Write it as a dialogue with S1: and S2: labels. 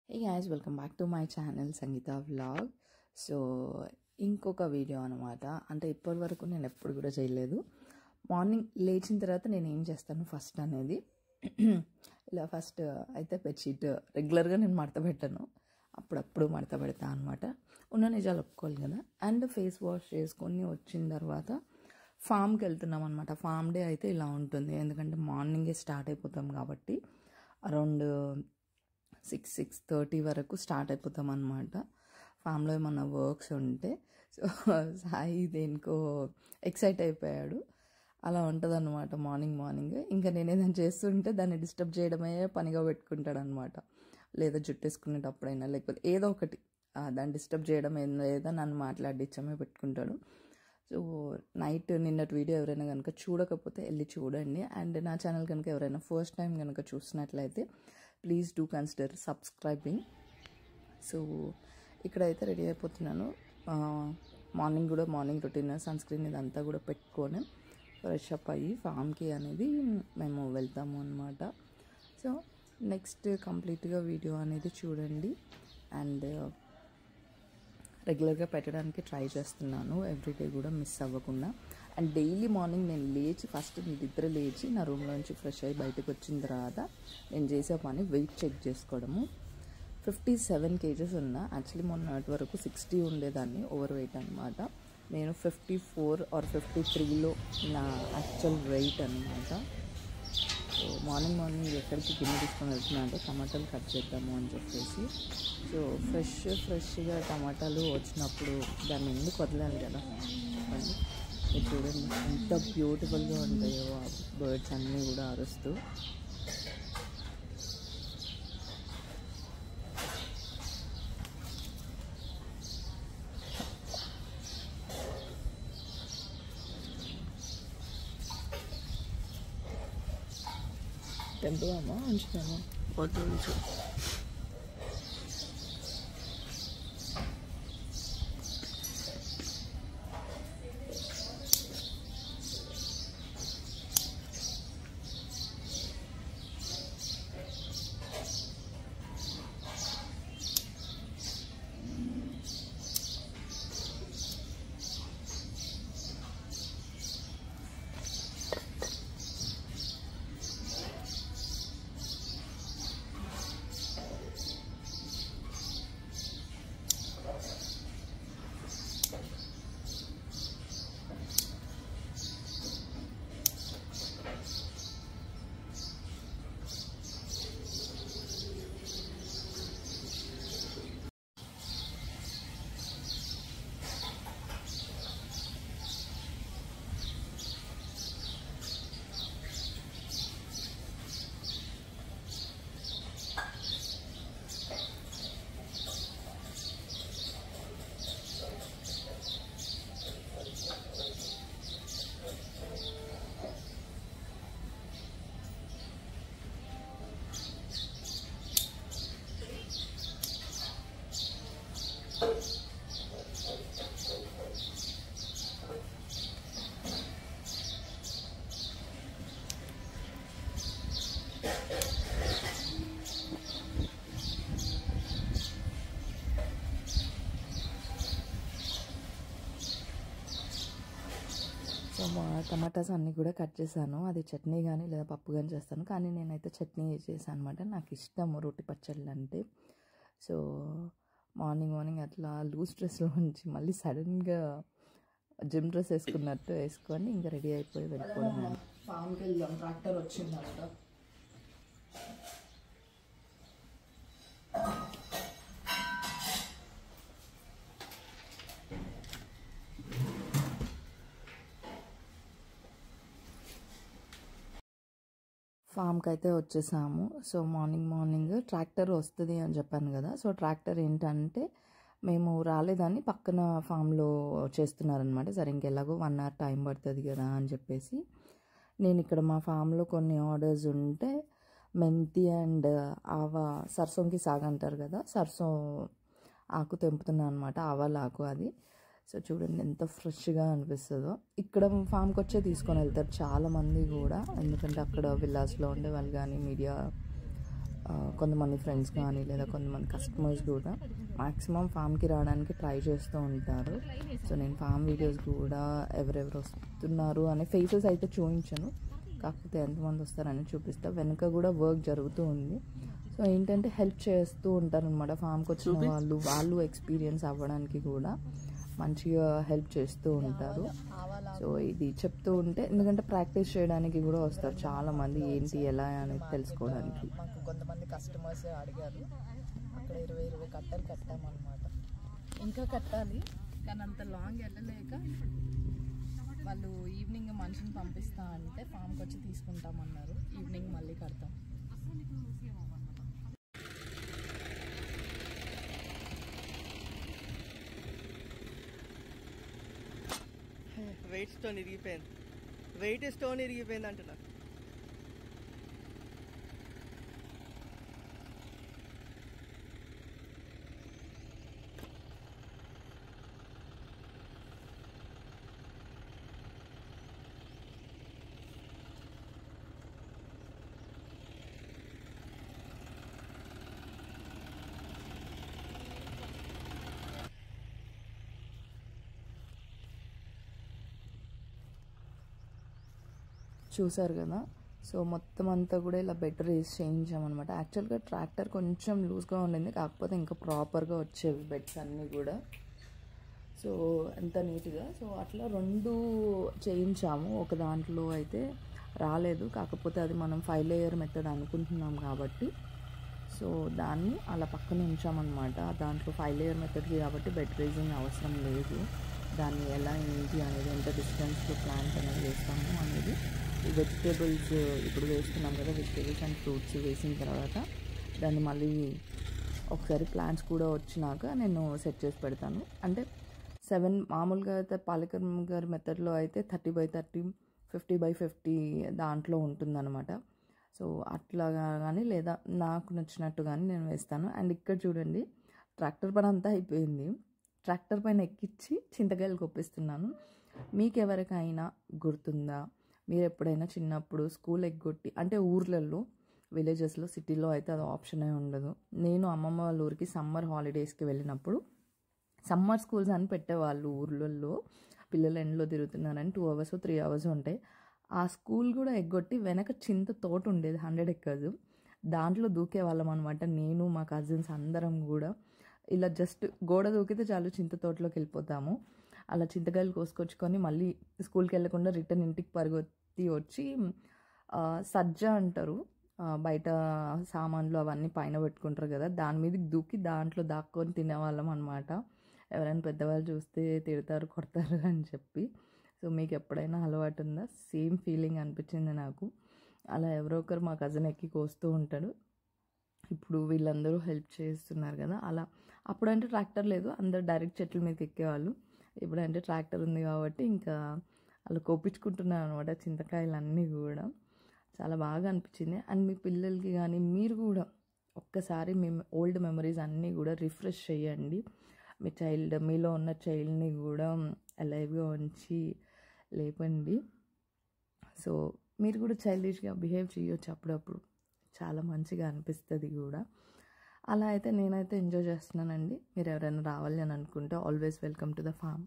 S1: Hey guys, welcome back to my channel Sangeeta Vlog. So ఇంకొక video అనమాట. అంటే ఇప్పటి వరకు నేను ఎప్పుడు కూడా చేయలేదు. మార్నింగ్ లేచిన తర్వాత నేను ఏం చేస్తాను ఫస్ట్ అనేది ఇలా ఫస్ట్ అయితే బెడ్షీట్ రెగ్యులర్గా నేను మడత పెట్టాను, అప్పుడప్పుడు మడత పెడతా అనమాట. ఉన్న నిజాలు ఒప్పుకోవాలి కదా. అండ్ ఫేస్ వాష్ చేసుకొని వచ్చిన తర్వాత ఫామ్కి వెళ్తున్నాం అనమాట. ఫామ్ డే అయితే ఇలా ఉంటుంది, ఎందుకంటే మార్నింగే స్టార్ట్ అయిపోతాం కాబట్టి అరౌండ్ 6:30 వరకు స్టార్ట్ అయిపోతాం అనమాట. ఫామ్లో ఏమన్నా వర్క్స్ ఉంటే. సో సాయి దేనికో ఎక్సైట్ అయిపోయాడు. అలా ఉంటుంది అనమాట మార్నింగ్. ఇంకా నేను ఏదైనా చేస్తుంటే దాన్ని డిస్టర్బ్ చేయడమే పనిగా పెట్టుకుంటాడు అనమాట. లేదా జుట్టు వేసుకునేటప్పుడైనా లేకపోతే ఏదో ఒకటి దాన్ని డిస్టర్బ్ చేయడం ఏదో నన్ను మాట్లాడించమే పెట్టుకుంటాడు. సో నైట్ నిన్నటి వీడియో ఎవరైనా కనుక చూడకపోతే వెళ్ళి చూడండి. అండ్ నా ఛానల్ కనుక ఎవరైనా ఫస్ట్ టైం కనుక చూసినట్లయితే please do consider subscribing. So ఇక్కడైతే రెడీ అయిపోతున్నాను. మార్నింగ్ రొటీన్ సన్ స్క్రీన్ ఇదంతా కూడా పెట్టుకొని ఫ్రెష్ అప్ అయ్యి ఫామ్కి అనేది మేము వెళ్తాము అనమాట. సో నెక్స్ట్ కంప్లీట్గా వీడియో అనేది చూడండి. అండ్ రెగ్యులర్గా పెట్టడానికి ట్రై చేస్తున్నాను, ఎవ్రీడే కూడా మిస్ అవ్వకుండా. అండ్ డైలీ మార్నింగ్ నేను లేచి ఫస్ట్ నిద్ర లేచి నా రూమ్లోంచి ఫ్రెష్ అయ్యి బయటకు వచ్చిన తర్వాత నేను చేసే పని వెయిట్ చెక్ చేసుకోవడము. 57 kgs ఉన్నా. యాక్చువల్లీ మొన్నటి వరకు 60 ఉండేదాన్ని, ఓవర్ వెయిట్ అనమాట. నేను 54 or 53లో నా యాక్చువల్ వెయిట్ అనమాట. సో మార్నింగ్ ఎక్కడికి గిన్నె తీసుకొని వెళ్తున్నా అంటే టమాటాలు కట్ చేద్దాము అని చెప్పేసి. సో ఫ్రెష్గా టమాటాలు వచ్చినప్పుడు దాన్ని ఎందుకు వదలాలి కదా. మీరు చూడండి ఎంత బ్యూటిఫుల్గా ఉంటాయో ఆ బర్డ్స్ అన్నీ కూడా అరుస్తూ. తెంపుదామా ఉంచుతామా? వద్దు ఉంచు. సో మా టమాటాస్ అన్నీ కూడా కట్ చేశాను. అది చట్నీ కానీ లేదా పప్పు కానీ చేస్తాను, కానీ నేనైతే చట్నీ చేశాను అనమాట. నాకు ఇష్టము రోటి పచ్చళ్ళు అంటే. సో మార్నింగ్ అట్లా లూజ్ డ్రెస్లో నుంచి మళ్ళీ సడన్గా జిమ్ డ్రెస్ వేసుకున్నట్టు వేసుకొని ఇంకా రెడీ అయిపోయి వెళ్ళిపోవడం. ఫామ్కి వెళ్దాం, ట్రాక్టర్ వచ్చిందంట. ఫామ్కి అయితే వచ్చేసాము. సో మార్నింగ్ ట్రాక్టర్ వస్తుంది అని చెప్పాను కదా. సో ట్రాక్టర్ ఏంటంటే మేము రాలేదని పక్కన ఫామ్లో చేస్తున్నారనమాట. సరే ఇంకెలాగో 1 hour టైం పడుతుంది కదా అని చెప్పేసి నేను ఇక్కడ మా ఫామ్లో కొన్ని ఆర్డర్స్ ఉంటే మెంతి అండ్ ఆవా సర్సోంకి సాగు అంటారు కదా, సర్సో ఆకు తెంపుతున్నాను అనమాట, ఆవాల ఆకు అది. సో చూడండి ఎంత ఫ్రెష్గా అనిపిస్తుందో. ఇక్కడ ఫామ్కి వచ్చే తీసుకొని వెళ్తారు చాలామంది కూడా, ఎందుకంటే అక్కడ విల్లాస్లో ఉండే వాళ్ళు కానీ మీడియా కొంతమంది ఫ్రెండ్స్ కానీ లేదా కొంతమంది కస్టమర్స్ కూడా మ్యాక్సిమం ఫామ్కి రావడానికి ట్రై చేస్తూ ఉంటారు. సో నేను ఫామ్ వీడియోస్ కూడా ఎవరెవరు వస్తున్నారు అనే ఫేసెస్ అయితే చూపించను, కాకపోతే ఎంతమంది వస్తారని చూపిస్తా. వెనుక కూడా వర్క్ జరుగుతూ ఉంది. సో ఏంటంటే హెల్ప్ చేస్తూ ఉంటారు అనమాట ఫామ్కి వచ్చిన వాళ్ళు ఎక్స్పీరియన్స్ అవ్వడానికి కూడా మంచిగా హెల్ప్ చేస్తూ ఉంటారు. సో ఇది చెప్తూ ఉంటే, ఎందుకంటే ప్రాక్టీస్ చేయడానికి కూడా వస్తారు చాలామంది, ఏంటి ఎలా అనేది తెలుసుకోవడానికి.
S2: మాకు కొంతమంది కస్టమర్స్ అడిగారు, అక్కడ 20 కట్టలు కట్టామన్నమాట. ఇంకా కట్టాలి, కానీ అంత లాంగ్ వెళ్ళలేక వాళ్ళు ఈవినింగ్ మనిషిని పంపిస్తా అంటే ఫామ్కి వచ్చి తీసుకుంటామన్నారు. ఈవినింగ్ మళ్ళీ కడతాం.
S3: వెయిట్ స్టోన్ ఇరిగిపోయింది, వెయిట్ స్టోన్ ఇరిగిపోయింది అంటున్నా.
S1: చూసారు కదా. సో మొత్తం అంతా కూడా ఇలా బెడ్ రేస్ చేయించామన్నమాట. యాక్చువల్గా ట్రాక్టర్ కొంచెం లూజ్గా ఉండింది, కాకపోతే ఇంకా ప్రాపర్గా వచ్చేవి బెడ్స్ అన్నీ కూడా. సో ఎంత నీట్గా, సో అట్లా 2 చేయించాము. ఒక దాంట్లో అయితే రాలేదు, కాకపోతే అది మనం 5 లేయర్ మెథడ్ అనుకుంటున్నాం కాబట్టి సో దాన్ని అలా పక్కన ఉంచామన్నమాట. దాంట్లో 5 లేయర్ మెథడ్కి కాబట్టి బెడ్ రేజింగ్ అవసరం లేదు. దాన్ని ఎలా ఏంటి అనేది, ఎంత డిస్టెన్స్లో ప్లాంట్ అనేది వేస్తాము అనేది, ఈ వెజిటేబుల్స్ ఇప్పుడు వేస్తున్నాం కదా, వెజిటేబుల్స్ అండ్ ఫ్రూట్స్ వేసిన తర్వాత దాన్ని మళ్ళీ ఒకసారి ప్లాంట్స్ కూడా వచ్చినాక నేను సెట్ చేసి పెడతాను. అంటే 7 మామూలుగా అయితే పాలేకర్ గారి మెథడ్లో అయితే 30x30, 50x50 దాంట్లో ఉంటుందన్నమాట. సో అట్లా కానీ లేదా నాకు నచ్చినట్టు కానీ నేను వేస్తాను. అండ్ ఇక్కడ చూడండి, ట్రాక్టర్ పని అంతా అయిపోయింది. ట్రాక్టర్ పైన ఎక్కించి చింతకాయలు కొప్పిస్తున్నాను. మీకు ఎవరికైనా గుర్తుందా, మీరు ఎప్పుడైనా చిన్నప్పుడు స్కూల్ ఎగ్గొట్టి, అంటే ఊర్లలో విలేజెస్లో, సిటీలో అయితే అది ఆప్షనే ఉండదు. నేను అమ్మమ్మ వాళ్ళ ఊరికి సమ్మర్ హాలిడేస్కి వెళ్ళినప్పుడు సమ్మర్ స్కూల్స్ అని పెట్టేవాళ్ళు ఊర్లలో, పిల్లలు ఎండలో తిరుగుతున్నారని 2 hours 3 hours ఉంటాయి. ఆ స్కూల్ కూడా ఎగ్గొట్టి వెనక చింత తోట ఉండేది 100 acres, దాంట్లో దూకేవాళ్ళం అనమాట. నేను మా కజిన్స్ అందరం కూడా ఇలా జస్ట్ గోడ దూకితే చాలు చింత తోటలోకి వెళ్ళిపోతాము. అలా చింతకాయలు కోసుకొచ్చుకొని మళ్ళీ స్కూల్కి వెళ్ళకుండా రిటర్న్ ఇంటికి పరిగెత్తి వచ్చి సజ్జ అంటారు, బయట సామాన్లు అవన్నీ పైన పెట్టుకుంటారు కదా, దాని మీదకి దూకి దాంట్లో దాక్కొని తినేవాళ్ళం అనమాట. ఎవరైనా పెద్దవాళ్ళు చూస్తే తిడతారు, కొడతారు అని చెప్పి. సో మీకు ఎప్పుడైనా అలవాటు ఉందా? సేమ్ ఫీలింగ్ అనిపించింది నాకు. అలా ఎవరో ఒకరు మా కజిన్ ఎక్కి కోస్తూ ఉంటాడు. ఇప్పుడు వీళ్ళందరూ హెల్ప్ చేస్తున్నారు కదా, అలా. అప్పుడంటే ట్రాక్టర్ లేదు, అందరు డైరెక్ట్ చెట్ల మీదకి ఎక్కేవాళ్ళు. ఇప్పుడంటే ట్రాక్టర్ ఉంది కాబట్టి ఇంకా అలా కోపించుకుంటున్నారు అనమాట చింతకాయలన్నీ కూడా. చాలా బాగా అనిపించింది. అండ్ మీ పిల్లలకి కానీ మీరు కూడా ఒక్కసారి మీ ఓల్డ్ మెమరీస్ అన్నీ కూడా రిఫ్రెష్ చేయండి. మీలో ఉన్న చైల్డ్ని కూడా అలైవ్గా ఉంచి లేపండి. సో మీరు కూడా చైల్డిష్గా బిహేవ్ చేయొచ్చు అప్పుడప్పుడు, చాలా మంచిగా అనిపిస్తుంది కూడా. అలా అయితే నేనైతే ఎంజాయ్ చేస్తున్నానండి. మీరు ఎవరైనా రావాలి అని అనుకుంటే always welcome to the form.